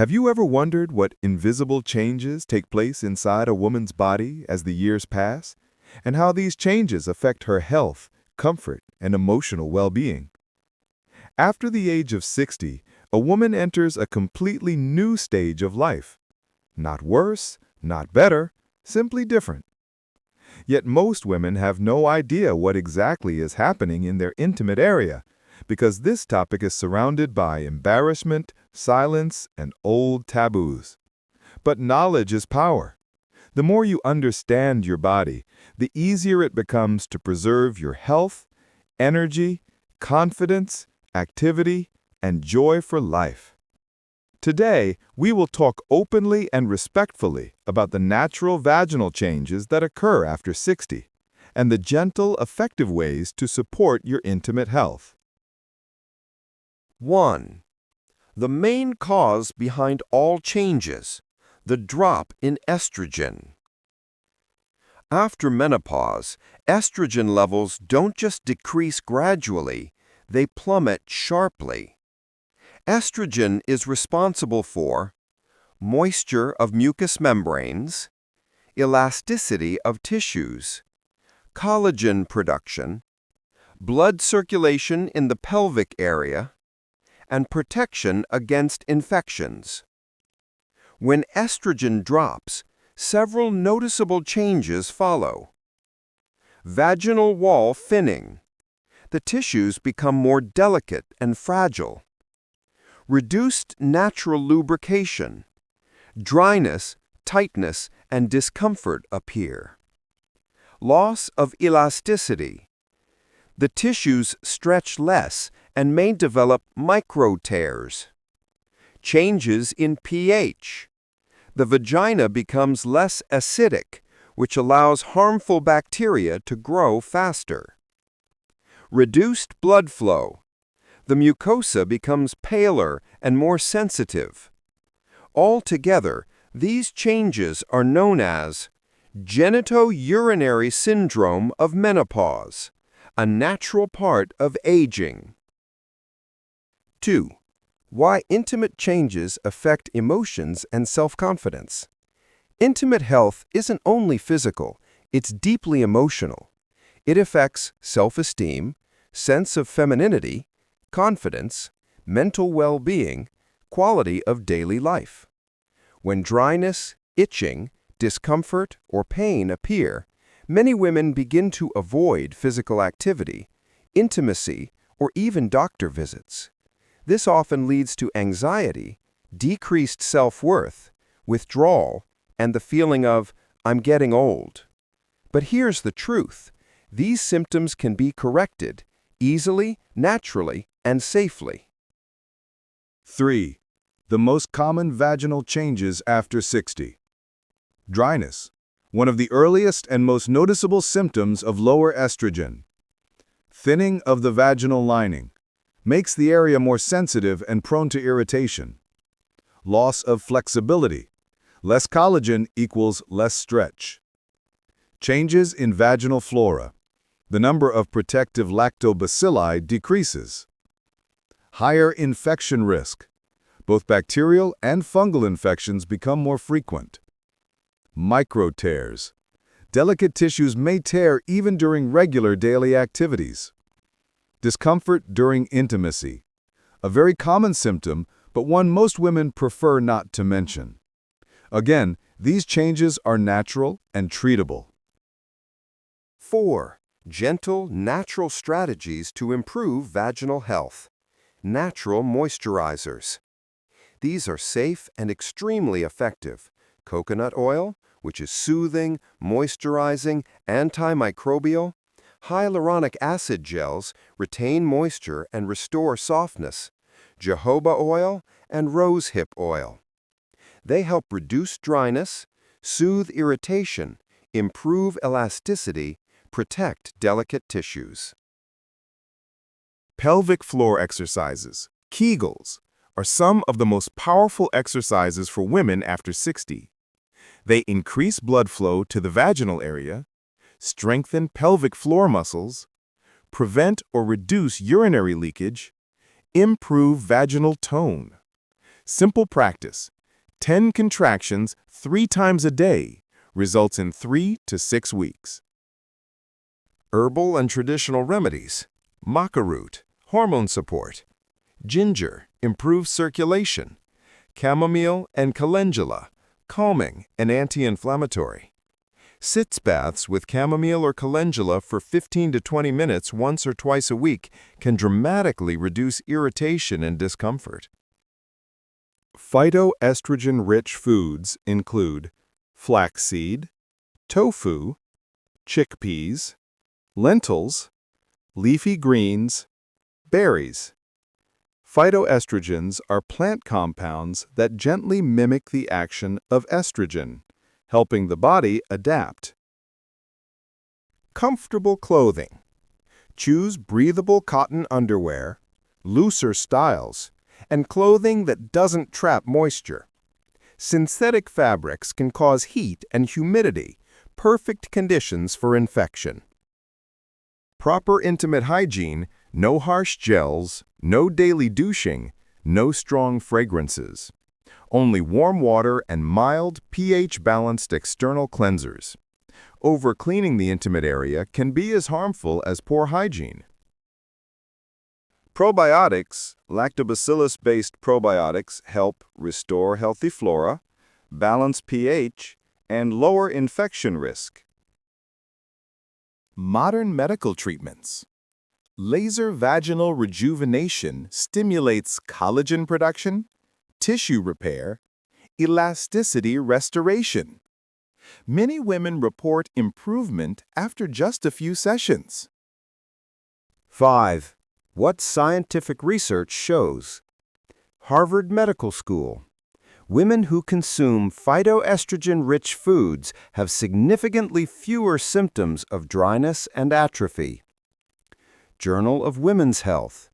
Have you ever wondered what invisible changes take place inside a woman's body as the years pass, and how these changes affect her health, comfort, and emotional well-being? After the age of 60, a woman enters a completely new stage of life. Not worse, not better, simply different. Yet most women have no idea what exactly is happening in their intimate area, because this topic is surrounded by embarrassment, silence, and old taboos. But knowledge is power. The more you understand your body, the easier it becomes to preserve your health, energy, confidence, activity, and joy for life. Today, we will talk openly and respectfully about the natural vaginal changes that occur after 60, and the gentle, effective ways to support your intimate health. 1. The main cause behind all changes, the drop in estrogen. After menopause, estrogen levels don't just decrease gradually, they plummet sharply. Estrogen is responsible for moisture of mucous membranes, elasticity of tissues, collagen production, blood circulation in the pelvic area, and protection against infections. When estrogen drops, several noticeable changes follow. Vaginal wall thinning. The tissues become more delicate and fragile. Reduced natural lubrication. Dryness, tightness, and discomfort appear. Loss of elasticity. The tissues stretch less and may develop micro tears. Changes in pH. The vagina becomes less acidic, which allows harmful bacteria to grow faster. Reduced blood flow. The mucosa becomes paler and more sensitive. Altogether, these changes are known as genitourinary syndrome of menopause, a natural part of aging. 2. Why intimate changes affect emotions and self-confidence. Intimate health isn't only physical, it's deeply emotional. It affects self-esteem, sense of femininity, confidence, mental well-being, quality of daily life. When dryness, itching, discomfort, or pain appear, many women begin to avoid physical activity, intimacy, or even doctor visits. This often leads to anxiety, decreased self-worth, withdrawal, and the feeling of, "I'm getting old." But here's the truth. These symptoms can be corrected easily, naturally, and safely. 3. The most common vaginal changes after 60. Dryness, one of the earliest and most noticeable symptoms of lower estrogen. Thinning of the vaginal lining makes the area more sensitive and prone to irritation. Loss of flexibility. Less collagen equals less stretch. Changes in vaginal flora. The number of protective lactobacilli decreases. Higher infection risk. Both bacterial and fungal infections become more frequent. Micro tears. Delicate tissues may tear even during regular daily activities. Discomfort during intimacy. A very common symptom, but one most women prefer not to mention. Again, these changes are natural and treatable. 4. Gentle, natural strategies to improve vaginal health. Natural moisturizers. These are safe and extremely effective. Coconut oil, which is soothing, moisturizing, antimicrobial. Hyaluronic acid gels retain moisture and restore softness. Jojoba oil and rosehip oil. They help reduce dryness, soothe irritation, improve elasticity, protect delicate tissues. Pelvic floor exercises, Kegels, are some of the most powerful exercises for women after 60. They increase blood flow to the vaginal area, strengthen pelvic floor muscles, prevent or reduce urinary leakage, improve vaginal tone. Simple practice. 10 contractions 3 times a day results in 3 to 6 weeks. Herbal and traditional remedies. Maca root, hormone support. Ginger, improves circulation. Chamomile and calendula, calming and anti-inflammatory. Sitz baths with chamomile or calendula for 15 to 20 minutes once or twice a week can dramatically reduce irritation and discomfort. Phytoestrogen-rich foods include flaxseed, tofu, chickpeas, lentils, leafy greens, berries. Phytoestrogens are plant compounds that gently mimic the action of estrogen, helping the body adapt. Comfortable clothing. Choose breathable cotton underwear, looser styles, and clothing that doesn't trap moisture. Synthetic fabrics can cause heat and humidity, perfect conditions for infection. Proper intimate hygiene, no harsh gels, no daily douching, no strong fragrances. Only warm water and mild, pH-balanced external cleansers. Over-cleaning the intimate area can be as harmful as poor hygiene. Probiotics, lactobacillus-based probiotics, help restore healthy flora, balance pH, and lower infection risk. Modern medical treatments. Laser vaginal rejuvenation stimulates collagen production, tissue repair, elasticity restoration. Many women report improvement after just a few sessions. 5. What scientific research shows? Harvard Medical School. Women who consume phytoestrogen-rich foods have significantly fewer symptoms of dryness and atrophy. Journal of Women's Health.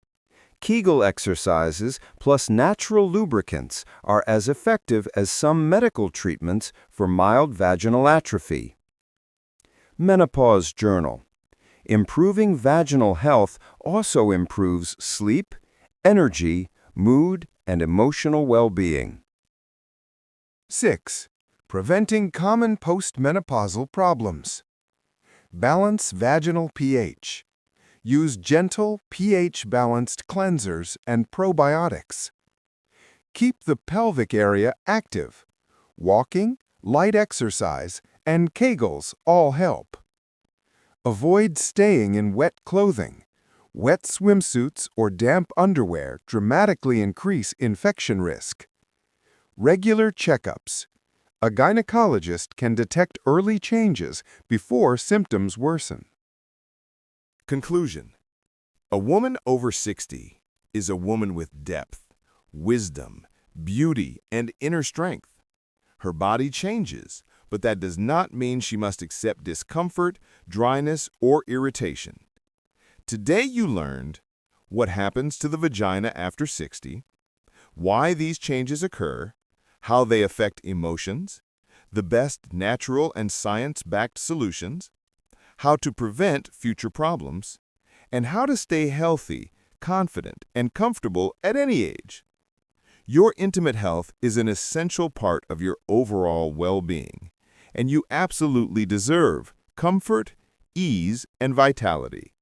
Kegel exercises plus natural lubricants are as effective as some medical treatments for mild vaginal atrophy. Menopause Journal. Improving vaginal health also improves sleep, energy, mood, and emotional well-being. 6. Preventing common postmenopausal problems. Balance vaginal pH. Use gentle, pH-balanced cleansers and probiotics. Keep the pelvic area active. Walking, light exercise, and Kegels all help. Avoid staying in wet clothing. Wet swimsuits or damp underwear dramatically increase infection risk. Regular checkups. A gynecologist can detect early changes before symptoms worsen. Conclusion. A woman over 60 is a woman with depth, wisdom, beauty, and inner strength. Her body changes, but that does not mean she must accept discomfort, dryness, or irritation. Today you learned what happens to the vagina after 60, why these changes occur, how they affect emotions, the best natural and science-backed solutions, how to prevent future problems, and how to stay healthy, confident, and comfortable at any age. Your intimate health is an essential part of your overall well-being, and you absolutely deserve comfort, ease, and vitality.